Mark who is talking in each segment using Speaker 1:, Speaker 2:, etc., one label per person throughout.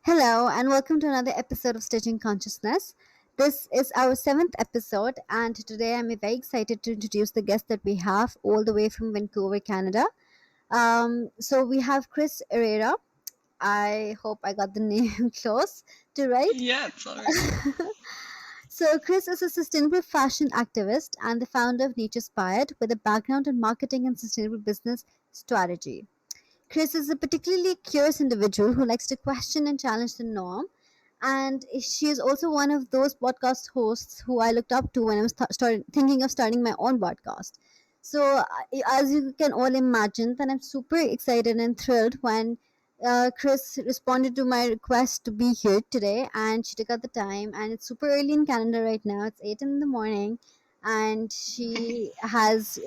Speaker 1: Hello, and welcome to another episode of Stitching Consciousness. This is our seventh episode, and today I'm very excited to introduce the guest that we have all the way from Vancouver, Canada. So we have Cris Herrera. I hope I got the name close to right.
Speaker 2: Yeah, it's all right.
Speaker 1: So, Cris is a sustainable fashion activist and the founder of Naturspired with a background in marketing and sustainable business strategy. Cris is a particularly curious individual who likes to question and challenge the norm. And she is also one of those podcast hosts who I looked up to when I was thinking of starting my own podcast. So, as you can all imagine, then I'm super excited and thrilled when Cris responded to my request to be here today, and she took out the time. And it's super early in Canada right now; it's 8 in the morning, and she has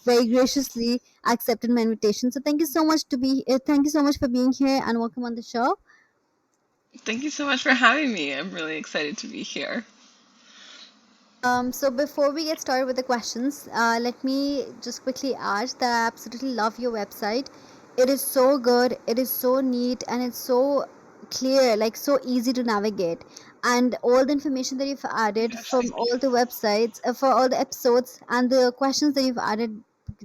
Speaker 1: very graciously accepted my invitation. So thank you so much for being here and welcome on the show.
Speaker 2: Thank you so much for having me. I'm really excited to be here.
Speaker 1: So before we get started with the questions, let me just quickly add that I absolutely love your website. It is so good, it is so neat, and it's so clear, like so easy to navigate. And all the information that you've added
Speaker 2: Yes,
Speaker 1: from
Speaker 2: thank you.
Speaker 1: all the websites, for all the episodes, and the questions that you've added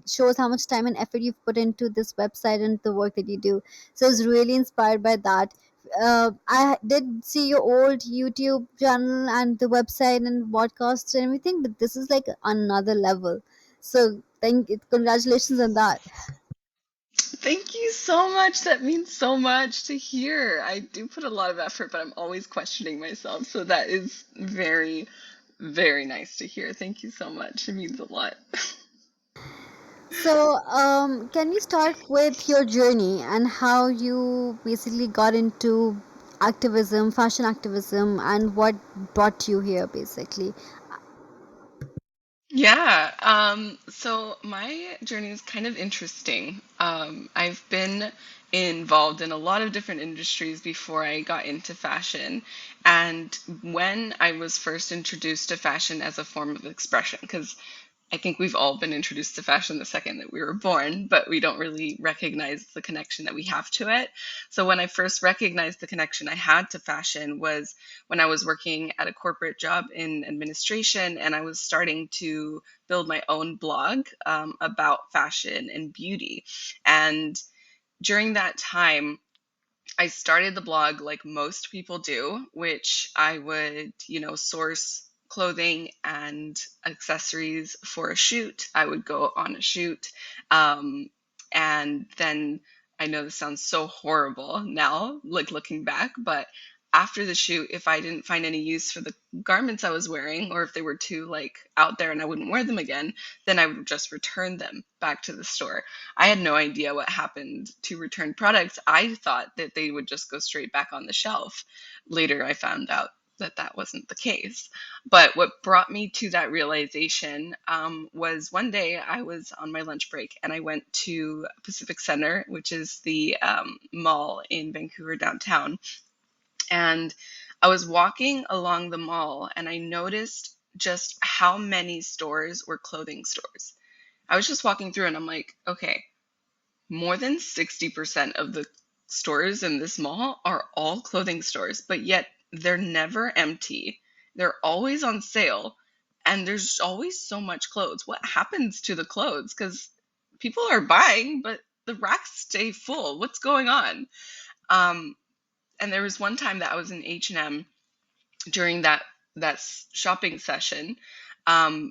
Speaker 1: shows how much time and effort you've put into this website and the work that you do. So I was really inspired by that. I did see your old YouTube channel and the website and podcasts and everything, but this is like another level. So congratulations on that.
Speaker 2: Thank you so much. That means so much to hear. I do put a lot of effort, but I'm always questioning myself. So that is very, very nice to hear. Thank you so much. It means a lot.
Speaker 1: So, can we start with your journey and how you basically got into activism, fashion activism, and what brought you here, basically?
Speaker 2: Yeah, so my journey is kind of interesting. I've been involved in a lot of different industries before I got into fashion. And when I was first introduced to fashion as a form of expression, because I think we've all been introduced to fashion the second that we were born, but we don't really recognize the connection that we have to it. So when I first recognized the connection I had to fashion was when I was working at a corporate job in administration, and I was starting to build my own blog about fashion and beauty. And during that time, I started the blog like most people do, which I would, source clothing and accessories for a shoot. I would go on a shoot. And then I know this sounds so horrible now, like looking back, but after the shoot, if I didn't find any use for the garments I was wearing, or if they were too like out there and I wouldn't wear them again, then I would just return them back to the store. I had no idea what happened to returned products. I thought that they would just go straight back on the shelf. Later, I found out that that wasn't the case. But what brought me to that realization was one day I was on my lunch break and I went to Pacific Center, which is the mall in Vancouver downtown. And I was walking along the mall and I noticed just how many stores were clothing stores. I was just walking through and I'm like, okay, more than 60% of the stores in this mall are all clothing stores, but yet they're never empty. They're always on sale, and there's always so much clothes. What happens to the clothes? Because people are buying, but the racks stay full. What's going on? Um, and there was one time that I was in H&M during that shopping session,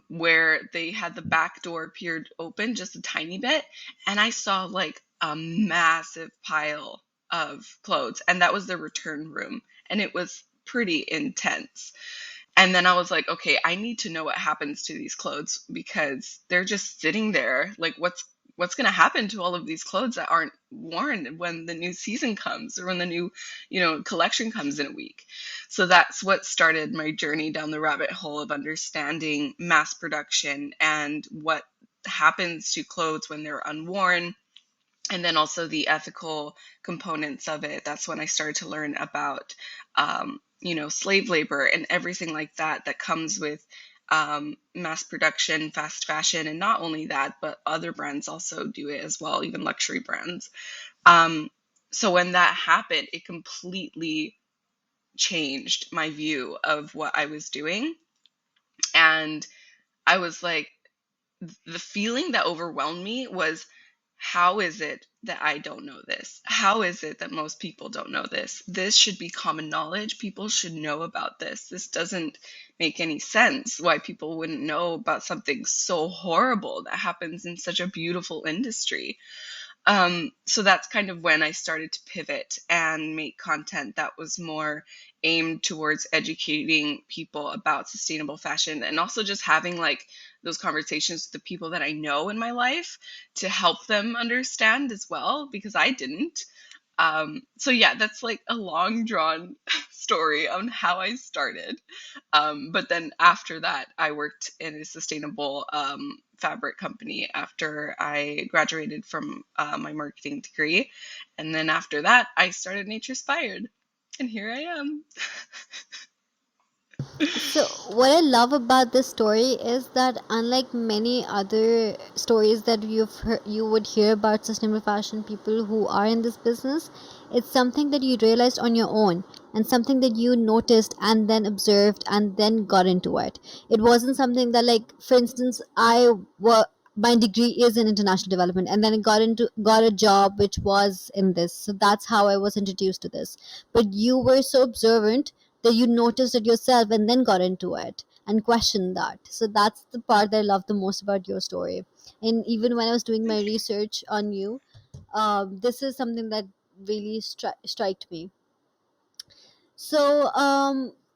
Speaker 2: where they had the back door peered open just a tiny bit, and I saw like a massive pile of clothes, and that was the return room, and it was pretty intense. And then I was like, okay, I need to know what happens to these clothes because they're just sitting there. Like, what's going to happen to all of these clothes that aren't worn when the new season comes or when the new, collection comes in a week? So that's what started my journey down the rabbit hole of understanding mass production and what happens to clothes when they're unworn, and then also the ethical components of it. That's when I started to learn about, slave labor and everything like that that comes with mass production, fast fashion, and not only that, but other brands also do it as well, even luxury brands. Um, so when that happened, it completely changed my view of what I was doing. And I was like, the feeling that overwhelmed me was, how is it that I don't know this? How is it that most people don't know this? This should be common knowledge. People should know about this. This doesn't make any sense why people wouldn't know about something so horrible that happens in such a beautiful industry. So that's kind of when I started to pivot and make content that was more aimed towards educating people about sustainable fashion, and also just having like those conversations with the people that I know in my life to help them understand as well, because I didn't. So yeah, that's like a long drawn story on how I started. But then after that, I worked in a sustainable fabric company after I graduated from my marketing degree. And then after that, I started Naturspired. And here I am.
Speaker 1: So, what I love about this story is that unlike many other stories that you would hear about sustainable fashion people who are in this business, it's something that you realized on your own and something that you noticed and then observed and then got into it. It wasn't something that, like, for instance, my degree is in international development, and then I got a job which was in this. So that's how I was introduced to this. But you were so observant that you noticed it yourself and then got into it and questioned that. So that's the part that I love the most about your story. And even when I was doing my research on you, this is something that really struck me. So,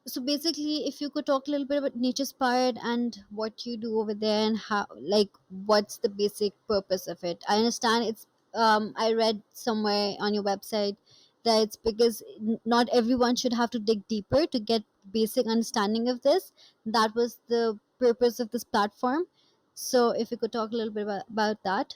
Speaker 1: so basically, if you could talk a little bit about Naturespired and what you do over there and how, like, what's the basic purpose of it? I understand it's. I read somewhere on your website that it's because not everyone should have to dig deeper to get basic understanding of this. That was the purpose of this platform. So, if you could talk a little bit about that.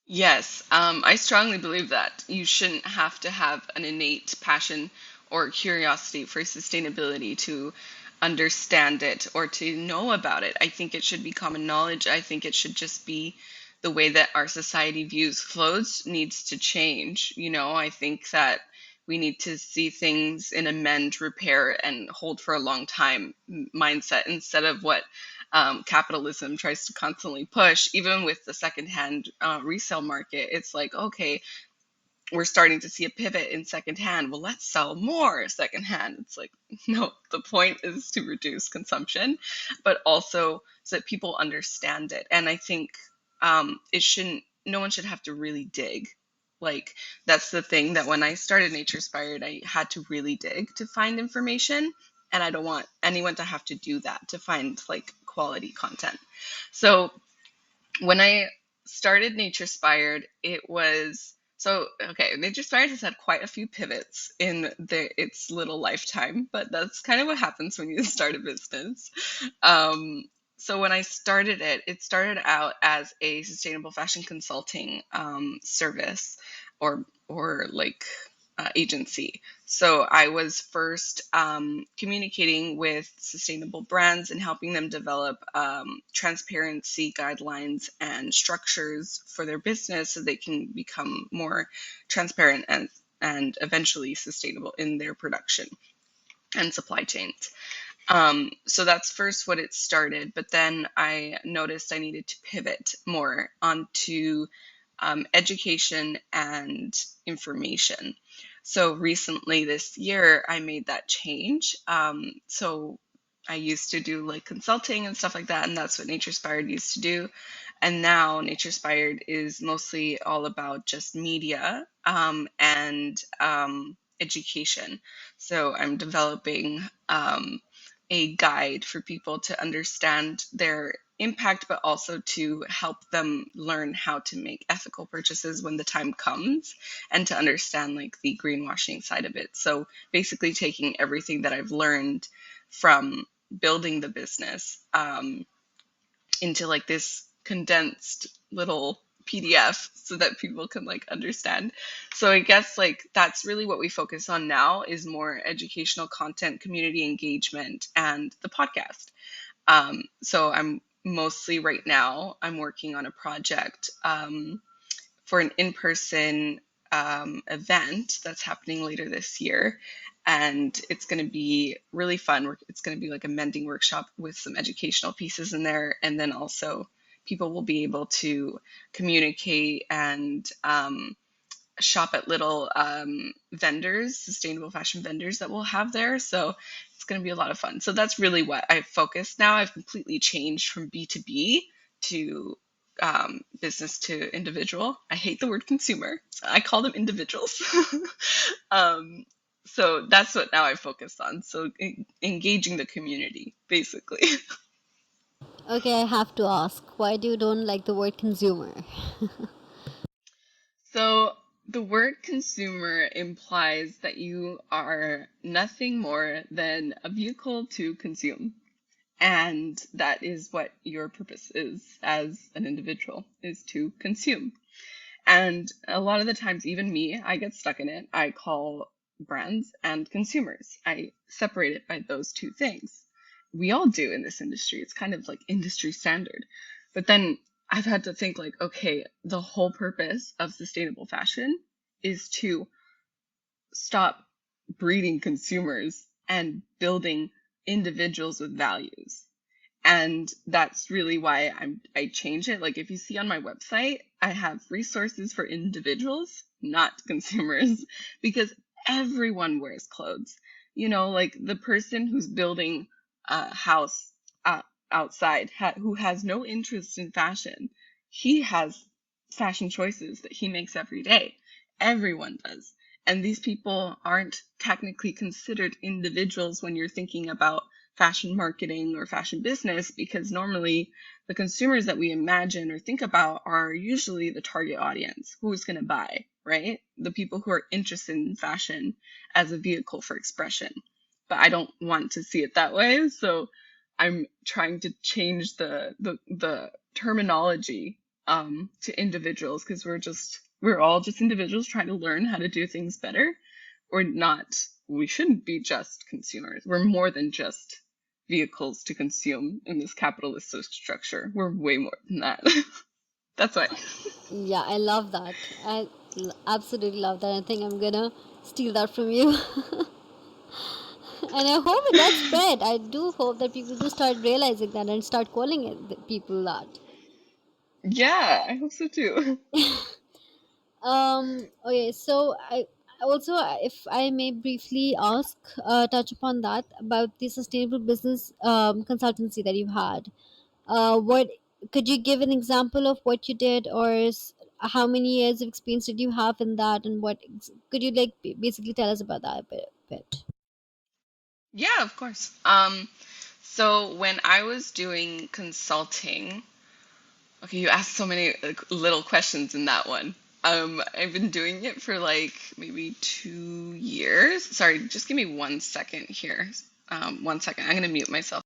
Speaker 2: Yes, I strongly believe that you shouldn't have to have an innate passion or curiosity for sustainability to understand it or to know about it. I think it should be common knowledge. I think it should just be the way that our society views clothes needs to change. I think that we need to see things in a mend, repair, and hold for a long time mindset, instead of what capitalism tries to constantly push. Even with the secondhand resale market, it's like, okay, we're starting to see a pivot in secondhand. Well, let's sell more secondhand. It's like, no, the point is to reduce consumption, but also so that people understand it. And I think no one should have to really dig. Like, that's the thing, that when I started Naturspired, I had to really dig to find information. And I don't want anyone to have to do that to find like quality content. So when I started Naturspired, it was so okay. Naturspired has had quite a few pivots in its little lifetime, but that's kind of what happens when you start a business. Um, so when I started it, it started out as a sustainable fashion consulting service, or like agency. So I was first communicating with sustainable brands and helping them develop transparency guidelines and structures for their business so they can become more transparent and eventually sustainable in their production and supply chains. So that's first what it started, but then I noticed I needed to pivot more onto education and information. So recently this year, I made that change. So I used to do like consulting and stuff like that, and that's what Naturspired used to do. And now Naturspired is mostly all about just media and education. So I'm developing a guide for people to understand their impact, but also to help them learn how to make ethical purchases when the time comes, and to understand like the greenwashing side of it. So basically taking everything that I've learned from building the business into like this condensed little PDF so that people can like understand. So I guess like that's really what we focus on now, is more educational content, community engagement, and the podcast. So I'm mostly right now, I'm working on a project for an in-person event that's happening later this year. And it's going to be really fun. It's going to be like a mending workshop with some educational pieces in there. And then also people will be able to communicate and shop at little vendors, sustainable fashion vendors that we'll have there. So it's going to be a lot of fun. So that's really what I've focused now. I've completely changed from B2B to business to individual. I hate the word consumer. I call them individuals. um, so that's what now I focus on. So engaging the community, basically.
Speaker 1: Okay, I have to ask, why do you don't like the word consumer?
Speaker 2: So the word consumer implies that you are nothing more than a vehicle to consume. And that is what your purpose is as an individual, is to consume. And a lot of the times, even me, I get stuck in it. I call brands and consumers. I separate it by those two things. We all do in this industry. It's kind of like industry standard. But then I've had to think like, okay, the whole purpose of sustainable fashion is to stop breeding consumers and building individuals with values. And that's really why I change it. Like if you see on my website, I have resources for individuals, not consumers, because everyone wears clothes. You know, like the person who's building a house outside who has no interest in fashion, he has fashion choices that he makes every day. Everyone does. And these people aren't technically considered individuals when you're thinking about fashion marketing or fashion business, because normally the consumers that we imagine or think about are usually the target audience. Who's going to buy, right? The people who are interested in fashion as a vehicle for expression. But I don't want to see it that way. So I'm trying to change the terminology to individuals, because we're all just individuals trying to learn how to do things better. Or not. We shouldn't be just consumers. We're more than just vehicles to consume in this capitalistic structure. We're way more than that. That's why.
Speaker 1: Yeah, I love that. Absolutely love that. I think I'm gonna steal that from you. And I hope it does spread. I do hope that people do start realizing that and start calling it people that.
Speaker 2: Yeah, I hope so too.
Speaker 1: Okay, so I also, if I may briefly ask, touch upon that about the sustainable business consultancy that you had. What could you give an example of what you did, or how many years of experience did you have in that, and could you like basically tell us about that a bit?
Speaker 2: Yeah, of course. So when I was doing consulting, okay, you asked so many little questions in that one. I've been doing it for like maybe 2 years. Sorry, just give me 1 second here. 1 second. I'm gonna mute myself.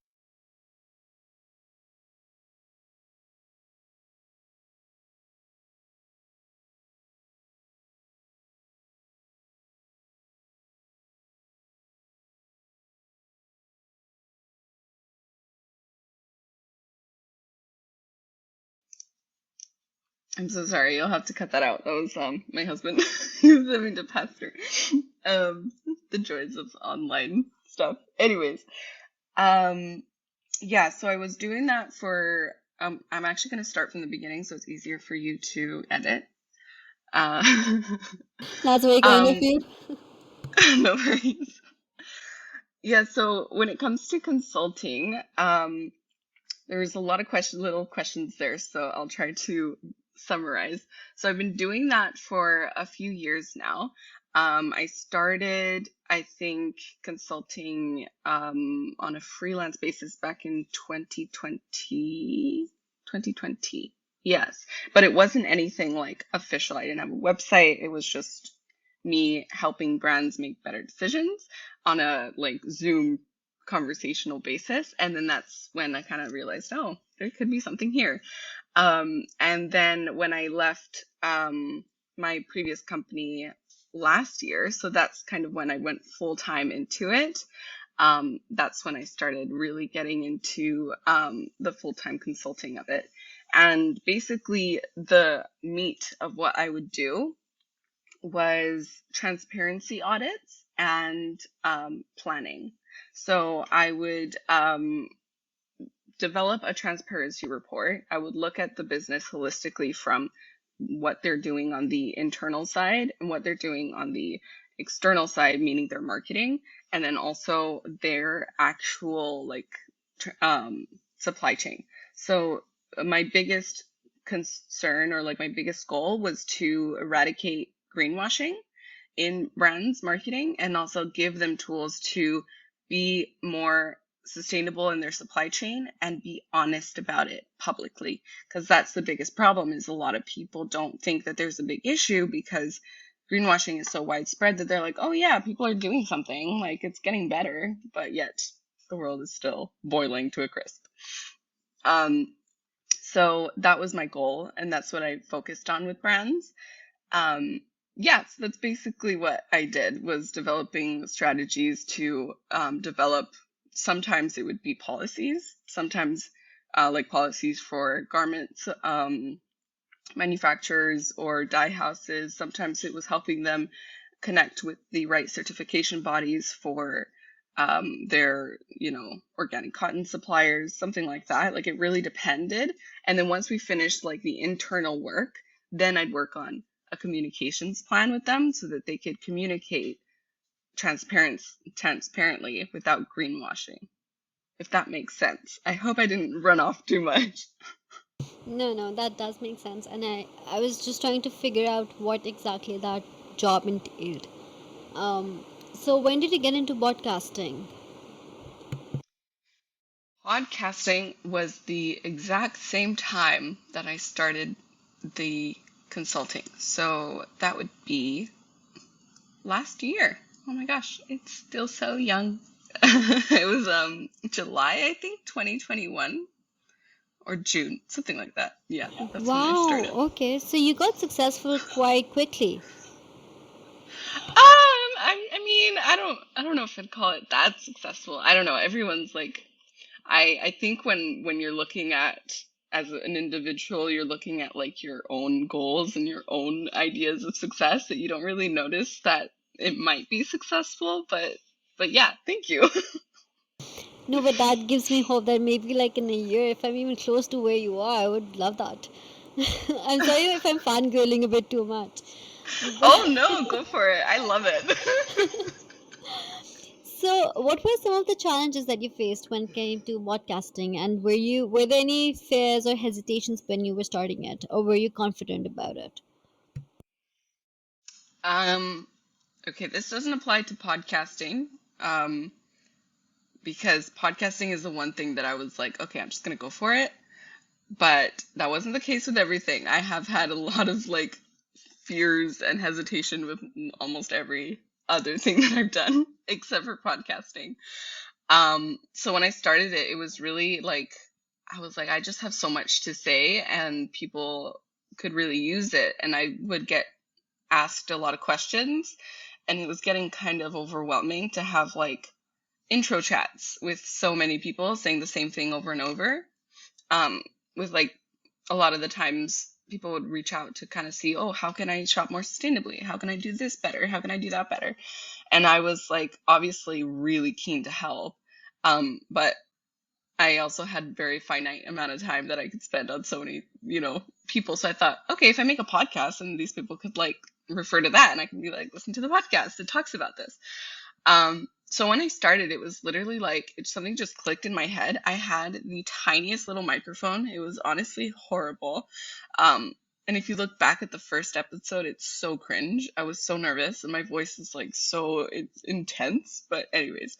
Speaker 2: I'm so sorry. You'll have to cut that out. That was my husband. He was having to pass through um the joys of online stuff. Anyways, um yeah, so I was doing that for I'm actually going to start from the beginning so it's easier for you to edit. Uh
Speaker 1: That's very kind of
Speaker 2: um
Speaker 1: you.
Speaker 2: no worries. Yeah, so when it comes to consulting, there's a lot of little questions there, so I'll try to summarize. So I've been doing that for a few years now. I started, I think, consulting on a freelance basis back in 2020. 2020. Yes, but it wasn't anything like official. I didn't have a website. It was just me helping brands make better decisions on a like Zoom conversational basis. And then that's when I kind of realized, oh, there could be something here. And then when I left my previous company last year, so that's kind of when I went full time into it. That's when I started really getting into the full time consulting of it. And basically, the meat of what I would do was transparency audits and planning. So I would develop a transparency report. I would look at the business holistically from what they're doing on the internal side and what they're doing on the external side, meaning their marketing, and then also their actual supply chain. So my biggest concern, or like my biggest goal, was to eradicate greenwashing in brands marketing and also give them tools to be more sustainable in their supply chain and be honest about it publicly, because that's the biggest problem. Is a lot of people don't think that there's a big issue because greenwashing is so widespread that they're like, oh yeah, people are doing something, like it's getting better, but yet the world is still boiling to a crisp. So that was my goal, and that's what I focused on with brands. Yeah, so that's basically what I did, was developing strategies to develop. Sometimes it would be policies, sometimes like policies for garments manufacturers or dye houses. Sometimes it was helping them connect with the right certification bodies for their, organic cotton suppliers, something like that. Like, it really depended. And then once we finished like the internal work, then I'd work on a communications plan with them so that they could communicate transparently without greenwashing, if that makes sense. I hope I didn't run off too much.
Speaker 1: No, no, that does make sense. And I was just trying to figure out what exactly that job entailed. So when did you get into podcasting?
Speaker 2: Podcasting was the exact same time that I started the consulting. So that would be last year. Oh my gosh, it's still so young. It was July, I think, 2021, or June, something like that. Yeah, that's when I
Speaker 1: Wow,
Speaker 2: started.
Speaker 1: okay. So you got successful quite quickly.
Speaker 2: I mean, I don't know if I'd call it that successful. I don't know. Everyone's like, I think when you're looking at, as an individual, you're looking at like your own goals and your own ideas of success, that you don't really notice that it might be successful. But yeah, thank you.
Speaker 1: No, but that gives me hope that maybe like in a year, if I'm even close to where you are, I would love that. I'm sorry if I'm fangirling a bit too much. But
Speaker 2: Oh no, go for it. I love it.
Speaker 1: so, what were some of the challenges that you faced when it came to podcasting? And were there any fears or hesitations when you were starting it, or were you confident about it?
Speaker 2: Um, okay, this doesn't apply to podcasting. Um, because podcasting is the one thing that I was like, okay, I'm just gonna go for it. But that wasn't the case with everything. I have had a lot of like fears and hesitation with almost every other thing that I've done except for podcasting. So when I started it, it was really like, I was like, I just have so much to say and people could really use it. And I would get asked a lot of questions, and it was getting kind of overwhelming to have like intro chats with so many people saying the same thing over and over. With like, a lot of the times people would reach out to kind of see, oh, how can I shop more sustainably? How can I do this better? How can I do that better? And I was like, obviously really keen to help. But I also had very finite amount of time that I could spend on so many, people. So I thought, okay, if I make a podcast and these people could like refer to that, and I can be like, listen to the podcast, it talks about this. So when I started, it was literally like, something just clicked in my head. I had the tiniest little microphone. It was honestly horrible. And if you look back at the first episode, it's so cringe. I was so nervous and my voice is like it's intense. But anyways,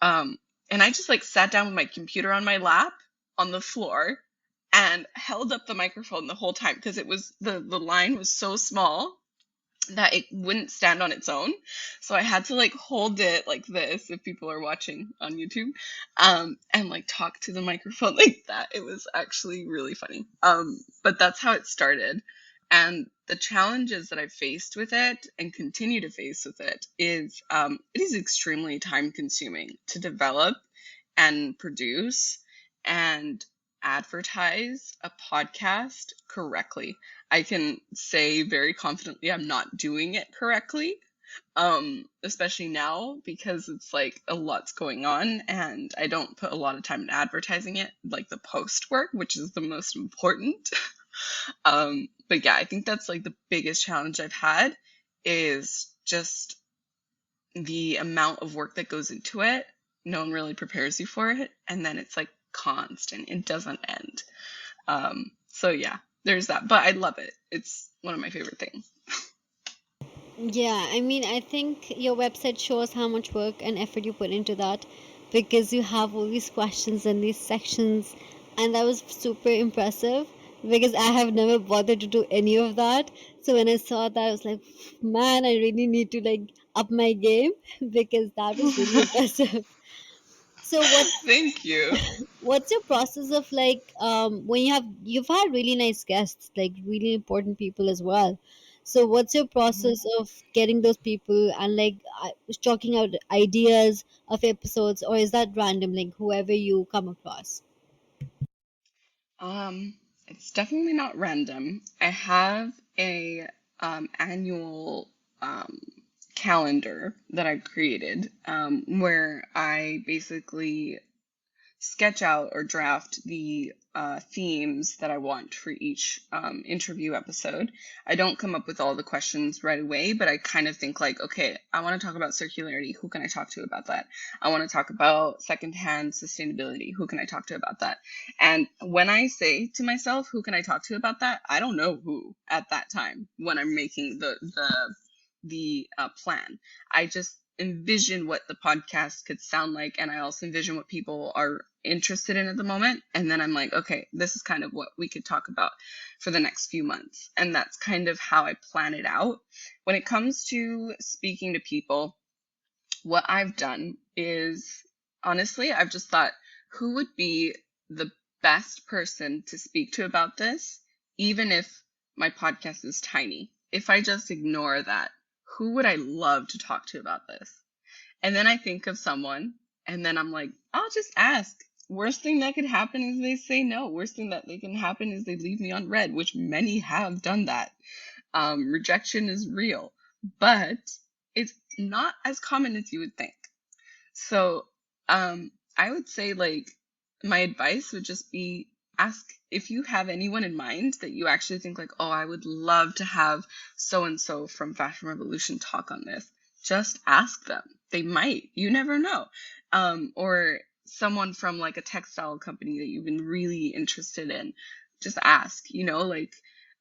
Speaker 2: um, and I just like sat down with my computer on my lap on the floor and held up the microphone the whole time, because it was the line was so small that it wouldn't stand on its own. So I had to like hold it like this, if people are watching on YouTube, and like talk to the microphone like that. It was actually really funny. But that's how it started. And the challenges that I've faced with it and continue to face with it is, it is extremely time consuming to develop and produce and advertise a podcast correctly. I can say very confidently I'm not doing it correctly. Especially now because it's like a lot's going on and I don't put a lot of time in advertising it, like the post work, which is the most important. But yeah, I think that's like the biggest challenge I've had is just the amount of work that goes into it. No one really prepares you for it, and then it's like constant. It doesn't end. So yeah, there's that. But I love it. It's one of my favorite things.
Speaker 1: Yeah, I mean, I think your website shows how much work and effort you put into that because you have all these questions and these sections, and that was super impressive because I have never bothered to do any of that. So when I saw that, I was like, man, I really need to like up my game because that was really impressive. So
Speaker 2: Thank you.
Speaker 1: what's your process of like when you've had really nice guests, like really important people as well, so what's your process of getting those people and like chalking out ideas of episodes, or is that random, like whoever you come across?
Speaker 2: Um, it's definitely not random. I have a annual um, calendar that I created where I basically sketch out or draft the themes that I want for each interview episode. I don't come up with all the questions right away, but I kind of think like, okay, I want to talk about circularity. Who can I talk to about that? I want to talk about secondhand sustainability. Who can I talk to about that? And when I say to myself, who can I talk to about that? I don't know who at that time when I'm making the plan. I just envision what the podcast could sound like, and I also envision what people are interested in at the moment, and then I'm like, okay, this is kind of what we could talk about for the next few months, and that's kind of how I plan it out. When it comes to speaking to people, what I've done is, honestly, I've just thought, who would be the best person to speak to about this, even if my podcast is tiny? If I just ignore that, who would I love to talk to about this? And then I think of someone, and then I'm like, I'll just ask. Worst thing that could happen is they say no. Worst thing that they can happen is they leave me on red, which many have done that. Rejection is real, but it's not as common as you would think. So, I would say like my advice would just be ask if you have anyone in mind that you actually think like, oh, I would love to have so and so from Fashion Revolution talk on this. Just ask them. They might. You never know. Or someone from like a textile company that you've been really interested in. Just ask, like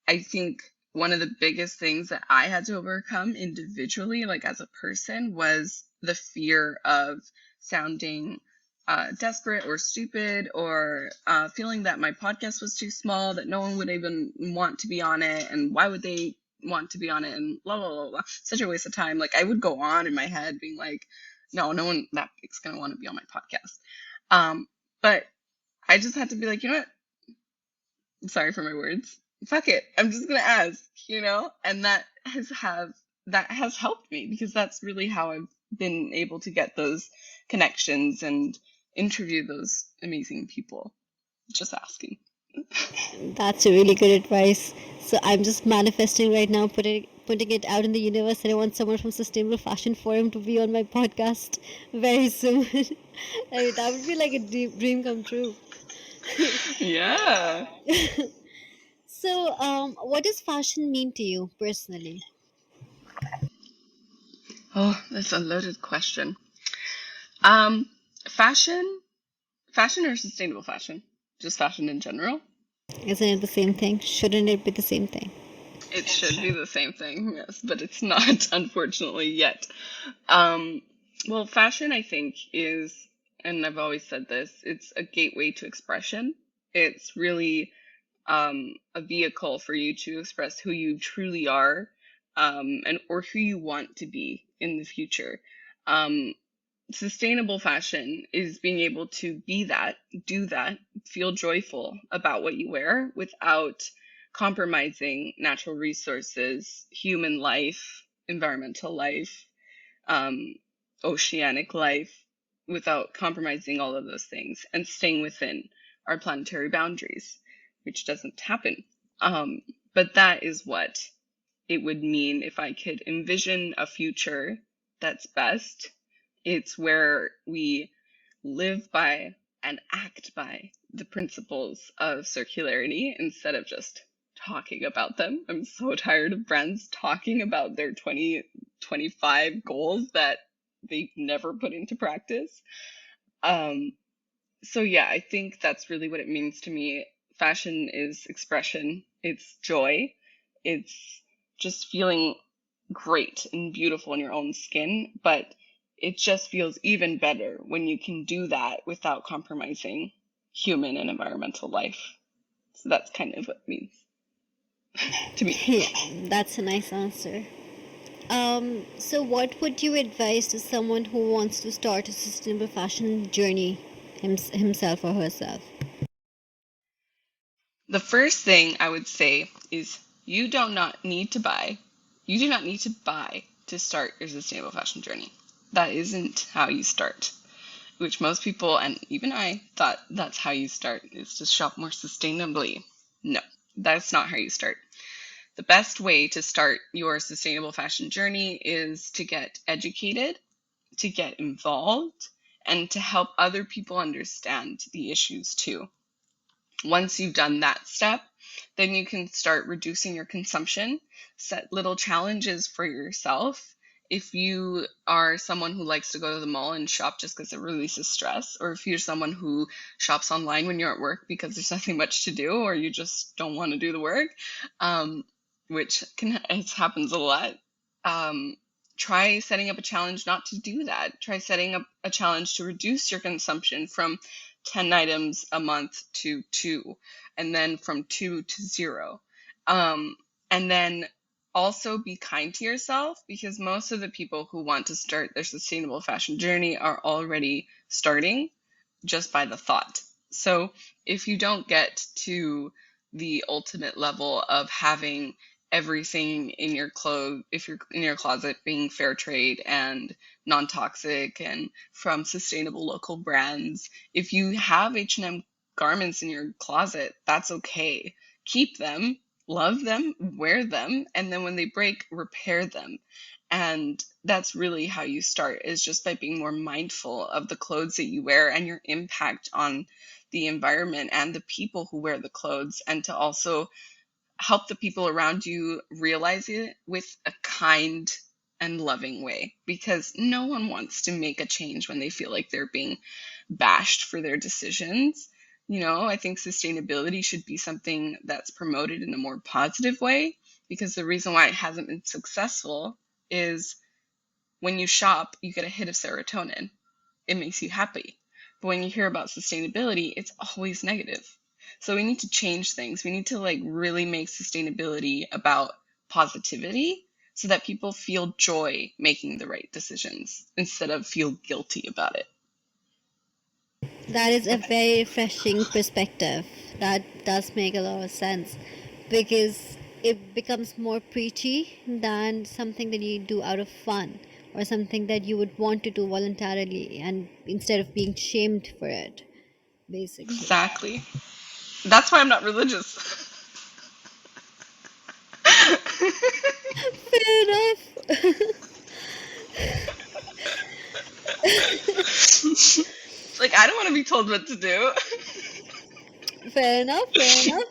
Speaker 2: I think one of the biggest things that I had to overcome individually, like as a person, was the fear of sounding desperate or stupid, or feeling that my podcast was too small, that no one would even want to be on it, and why would they want to be on it, and blah, blah, blah, blah. Such a waste of time. Like I would go on in my head being like, no one that big's going to want to be on my podcast. But I just had to be like, you know what? Sorry for my words. Fuck it. I'm just gonna ask, and that has helped me because that's really how I've been able to get those connections and interview those amazing people. Just asking.
Speaker 1: That's a really good advice. So I'm just manifesting right now, putting it out in the universe, and I want someone from Sustainable Fashion Forum to be on my podcast very soon. Like, that would be like a dream come true.
Speaker 2: Yeah.
Speaker 1: So, what does fashion mean to you personally?
Speaker 2: Oh, that's a loaded question. Um, fashion, fashion or sustainable fashion? Just fashion in general?
Speaker 1: Isn't it the same thing? Shouldn't it be the same thing?
Speaker 2: It should be the same thing, yes, but it's not, unfortunately, yet. Um, well, fashion, I think, is, and I've always said this, it's a gateway to expression. It's really a vehicle for you to express who you truly are, and or who you want to be in the future. Um, Sustainable fashion is being able to be that, do that, feel joyful about what you wear without compromising natural resources, human life, environmental life, um, oceanic life, without compromising all of those things and staying within our planetary boundaries, which doesn't happen. Um, But that is what it would mean if I could envision a future that's best. It's where we live by and act by the principles of circularity instead of just talking about them. I'm so tired of brands talking about their 2025 goals that they never put into practice. Um, so yeah, I think that's really what it means to me. Fashion is expression, it's joy, it's just feeling great and beautiful in your own skin, but it just feels even better when you can do that without compromising human and environmental life. So that's kind of what it means to me.
Speaker 1: Yeah, that's a nice answer. So what would you advise to someone who wants to start a sustainable fashion journey himself or herself?
Speaker 2: The first thing I would say is you do not need to buy. You do not need to buy to start your sustainable fashion journey. That isn't how you start, which most people, and even I, thought that's how you start, is to shop more sustainably. No, that's not how you start. The best way to start your sustainable fashion journey is to get educated, to get involved, and to help other people understand the issues too. Once you've done that step, then you can start reducing your consumption, set little challenges for yourself. If you are someone who likes to go to the mall and shop just because it releases stress, or if you're someone who shops online when you're at work because there's nothing much to do, or you just don't want to do the work, um, which it happens a lot, um, try setting up a challenge not to do that. Try setting up a challenge to reduce your consumption from 10 items a month to 2, and then from 2 to 0. And then also be kind to yourself, because most of the people who want to start their sustainable fashion journey are already starting just by the thought. So if you don't get to the ultimate level of having everything in your clothes, if you're in your closet, being fair trade and non-toxic and from sustainable local brands, if you have H&M garments in your closet, that's okay. Keep them, love them, wear them, and then when they break, repair them. And that's really how you start, is just by being more mindful of the clothes that you wear and your impact on the environment and the people who wear the clothes, and to also help the people around you realize it with a kind and loving way, because no one wants to make a change when they feel like they're being bashed for their decisions. I think sustainability should be something that's promoted in a more positive way, because the reason why it hasn't been successful is when you shop, you get a hit of serotonin. It makes you happy. But when you hear about sustainability, it's always negative. So we need to change things. We need to really make sustainability about positivity so that people feel joy making the right decisions instead of feel guilty about it.
Speaker 1: That is a very refreshing perspective. That does make a lot of sense because it becomes more preachy than something that you do out of fun or something that you would want to do voluntarily and instead of being shamed for it, basically.
Speaker 2: Exactly. That's why I'm not religious.
Speaker 1: Fair enough.
Speaker 2: I don't want to be told what to do.
Speaker 1: Fair enough. Fair enough.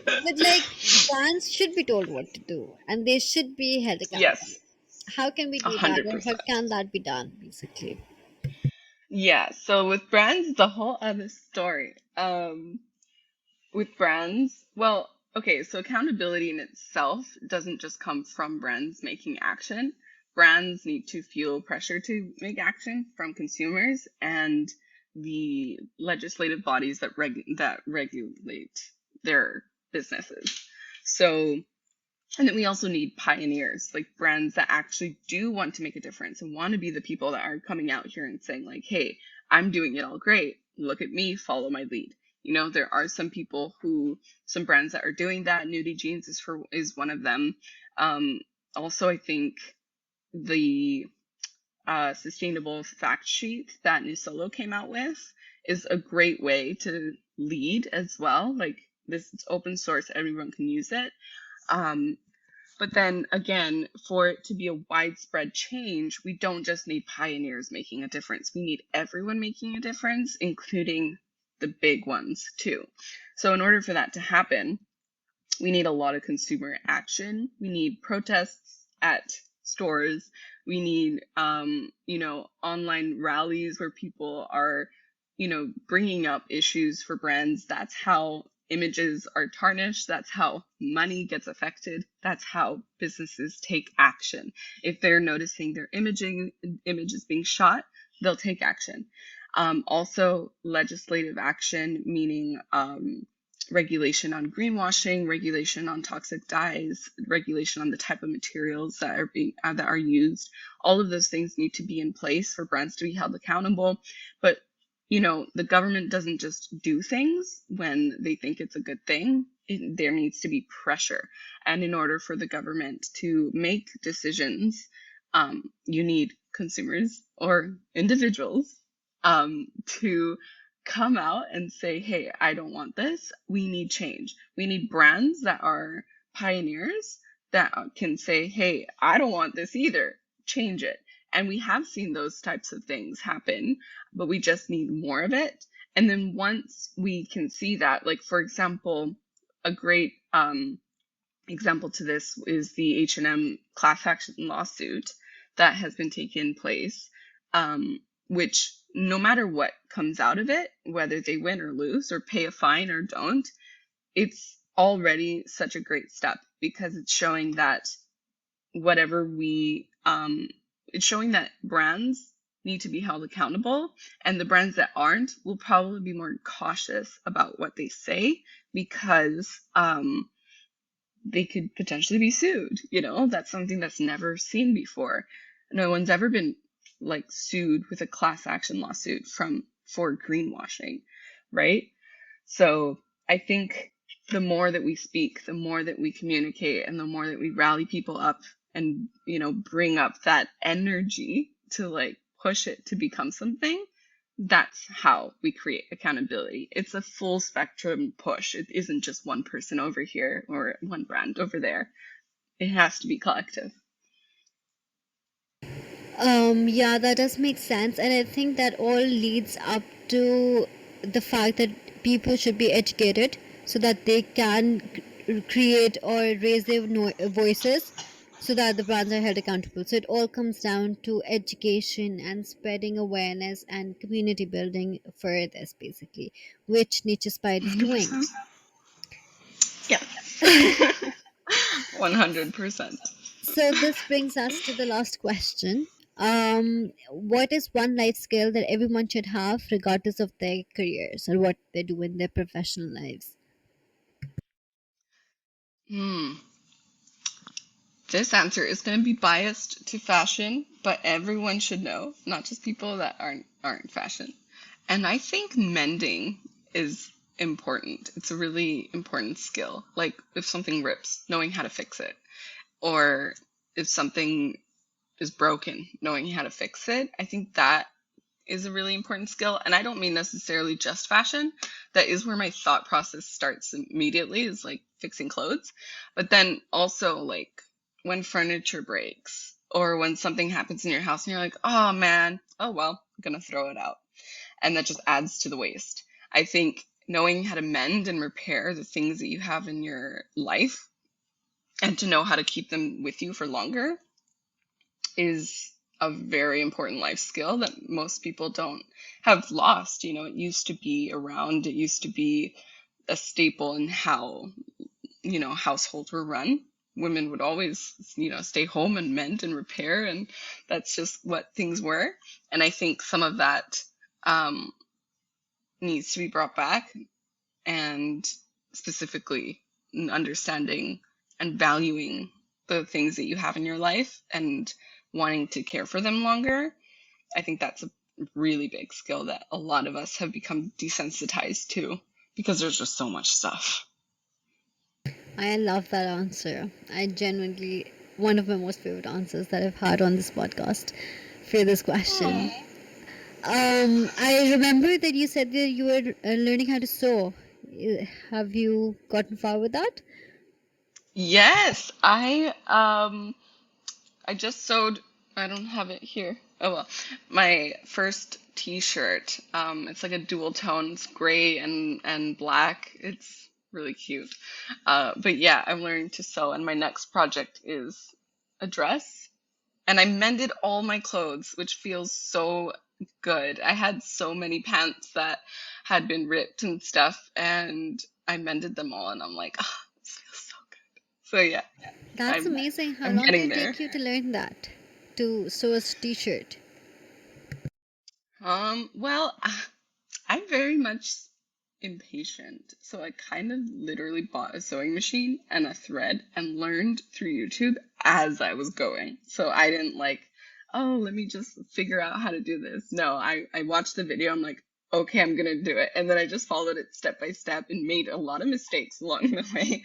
Speaker 1: But brands should be told what to do and they should be held accountable.
Speaker 2: Yes,
Speaker 1: How can we do that or how
Speaker 2: 100%.
Speaker 1: can that be done, basically?
Speaker 2: Yeah, so with brands, it's a whole other story. With brands, well, okay, so accountability in itself doesn't just come from brands making action. Brands need to feel pressure to make action from consumers and the legislative bodies that regulate their businesses. So, and then we also need pioneers, like brands that actually do want to make a difference and want to be the people that are coming out here and saying hey, I'm doing it all great. Look at me, follow my lead. There are some brands that are doing that. Nudie Jeans is one of them. Also, I think the sustainable fact sheet that New Solo came out with is a great way to lead as well. this it's open source, everyone can use it. Um, but then again, for it to be a widespread change, we don't just need pioneers making a difference. We need everyone making a difference, including the big ones too. So in order for that to happen, we need a lot of consumer action. We need protests at stores. We need, online rallies where people are, bringing up issues for brands. That's how images are tarnished. That's how money gets affected. That's how businesses take action. If they're noticing their images being shot, they'll take action. Also, legislative action, meaning regulation on greenwashing, regulation on toxic dyes, regulation on the type of materials that are used. All of those things need to be in place for brands to be held accountable. But the government doesn't just do things when they think it's a good thing. There needs to be pressure. And in order for the government to make decisions, you need consumers or individuals to come out and say, hey, I don't want this. We need change. We need brands that are pioneers that can say, hey, I don't want this either. Change it. And we have seen those types of things happen, but we just need more of it. And then once we can see that, like, for example, a great example to this is the H&M class action lawsuit that has been taken place, which no matter what comes out of it, whether they win or lose or pay a fine or don't, it's already such a great step because it's showing that it's showing that brands need to be held accountable, and the brands that aren't will probably be more cautious about what they say because they could potentially be sued. That's something that's never seen before. No one's ever been sued with a class action lawsuit for greenwashing, right? So I think the more that we speak, the more that we communicate, and the more that we rally people up and bring up that energy to push it to become something, that's how we create accountability. It's a full spectrum push. It isn't just one person over here or one brand over there. It has to be collective.
Speaker 1: Yeah, that does make sense, and I think that all leads up to the fact that people should be educated so that they can create or raise their voices so that the brands are held accountable. So it all comes down to education and spreading awareness and community building for this, basically, which Naturespired is doing.
Speaker 2: 100%. Yeah. 100%.
Speaker 1: So this brings us to the last question. What is one life skill that everyone should have regardless of their careers or what they do in their professional lives?
Speaker 2: This answer is going to be biased to fashion, but everyone should know, not just people that aren't fashion. And I think mending is important. It's a really important skill. Like if something rips, knowing how to fix it. Or if something is broken, knowing how to fix it. I think that is a really important skill. And I don't mean necessarily just fashion. That is where my thought process starts immediately, is fixing clothes. But then also when furniture breaks or when something happens in your house and you're like, oh man, oh well, I'm gonna throw it out. And that just adds to the waste. I think knowing how to mend and repair the things that you have in your life and to know how to keep them with you for longer is a very important life skill that most people don't have lost. It used to be around. It used to be a staple in how, households were run. Women would always, stay home and mend and repair, and that's just what things were. And I think some of that needs to be brought back, and specifically understanding and valuing the things that you have in your life and wanting to care for them longer. I think that's a really big skill that a lot of us have become desensitized to because there's just so much stuff.
Speaker 1: I love that answer. I genuinely, one of my most favorite answers that I've had on this podcast for this question. I remember that you said that you were learning how to sew. Have you gotten far with that?
Speaker 2: Yes, I just sewed, I don't have it here. Oh well, my first t-shirt. It's like a dual tone, it's gray and black. It's really cute. But yeah, I'm learning to sew, and my next project is a dress. And I mended all my clothes, which feels so good. I had so many pants that had been ripped and stuff, and I mended them all, and I'm like, oh, this feels so good. So yeah,
Speaker 1: That's
Speaker 2: I'm
Speaker 1: amazing. How
Speaker 2: I'm
Speaker 1: long did
Speaker 2: getting
Speaker 1: it
Speaker 2: there.
Speaker 1: take you to learn that? To sew a t-shirt?
Speaker 2: Well, I'm very much impatient, so I kind of literally bought a sewing machine and a thread and learned through YouTube as I was going. So I didn't like, oh, let me just figure out how to do this. No, I watched the video. I'm like, okay, I'm gonna do it. And then I just followed it step by step and made a lot of mistakes along the way.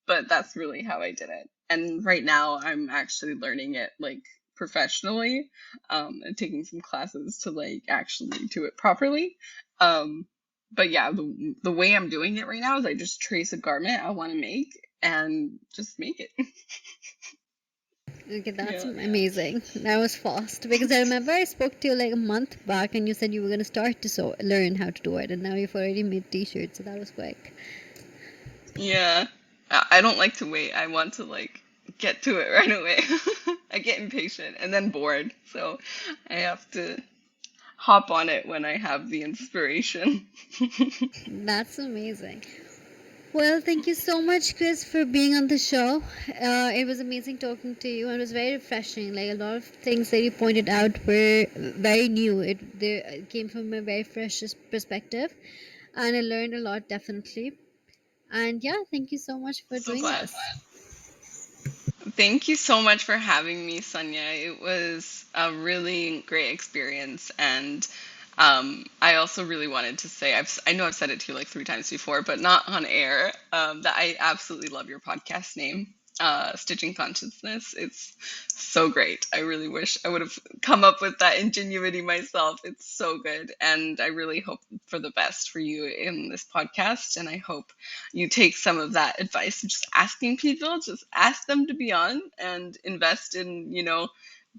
Speaker 2: But that's really how I did it. And right now I'm actually learning it like professionally, and taking some classes to like actually do it properly. Um, but yeah, the way I'm doing it right now is I just trace a garment I want to make and just make it.
Speaker 1: Okay, that's
Speaker 2: Yeah.
Speaker 1: amazing. That was fast because I remember I spoke to you like a month back and you said you were going to start to learn how to do it, and now you've already made t-shirts, so that was quick.
Speaker 2: Yeah. I don't like to wait. I want to like get to it right away. I get impatient and then bored. So I have to hop on it when I have the inspiration.
Speaker 1: That's amazing. Well, thank you so much, Chris, for being on the show. It was amazing talking to you, and it was very refreshing. Like a lot of things that you pointed out were very new. It came from a very fresh perspective, and I learned a lot definitely. And yeah, thank you so much for
Speaker 2: So
Speaker 1: doing
Speaker 2: glad.
Speaker 1: this.
Speaker 2: Thank you so much for having me, Sonia. It was a really great experience, and I also really wanted to say I know I've said it to you like 3 times before, but not on air. That I absolutely love your podcast name, Stitching Consciousness. It's so great. I really wish I would have come up with that ingenuity myself. It's so good, and I really hope for the best for you in this podcast, and I hope you take some of that advice of just asking people, just ask them to be on and invest in,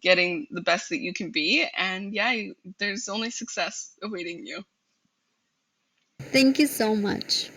Speaker 2: getting the best that you can be. And yeah, there's only success awaiting you.
Speaker 1: Thank you so much.